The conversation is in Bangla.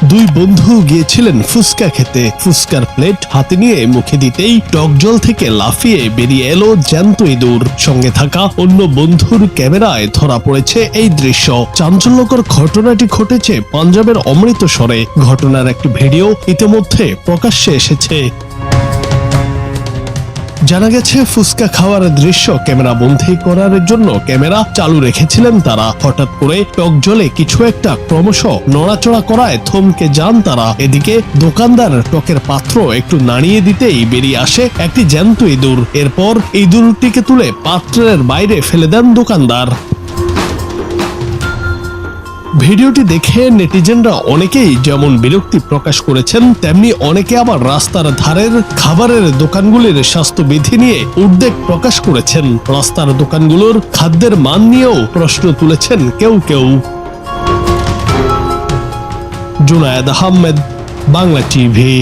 দুই বন্ধু গিয়েছিলেন ফুচকা খেতে। ফুচকার প্লেট হাতে নিয়ে মুখে দিতেই টক জল থেকে লাফিয়ে বেরিয়ে এলো জ্যান্ত ইঁদুর। সঙ্গে থাকা অন্য বন্ধুর ক্যামেরায় ধরা পড়েছে এই দৃশ্য। চাঞ্চল্যকর ঘটনাটি ঘটেছে পাঞ্জাবের অমৃতসরে। ঘটনার একটি ভিডিও ইতিমধ্যে প্রকাশ্যে এসেছে। জানা গেছে, ফুচকা খাওয়ার দৃশ্য ক্যামেরা বন্দী করার জন্য ক্যামেরা চালু রেখেছিলেন তারা। হঠাৎ করে টক জলে কিছু একটা ক্রমশ নড়াচড়া করায় থমকে যান তারা। এদিকে দোকানদার টকের পাত্র একটু নাড়িয়ে দিতেই বেরিয়ে আসে একটি জ্যান্ত ইঁদুর। এরপর ইঁদুরটিকে তুলে পাত্রের বাইরে ফেলে দেন দোকানদার। ভিডিওটি দেখে নেটিজেনরা অনেকেই যেমন বিরক্তি প্রকাশ করেছেন, তেমনি অনেকে আবার রাস্তার ধারের খাবারের দোকানগুলির স্বাস্থ্যবিধি নিয়ে উদ্বেগ প্রকাশ করেছেন। রাস্তার দোকানগুলোর খাদ্যের মান নিয়েও প্রশ্ন তুলেছেন কেউ কেউ। জুনায়েদ আহমেদ, বাংলা টিভি।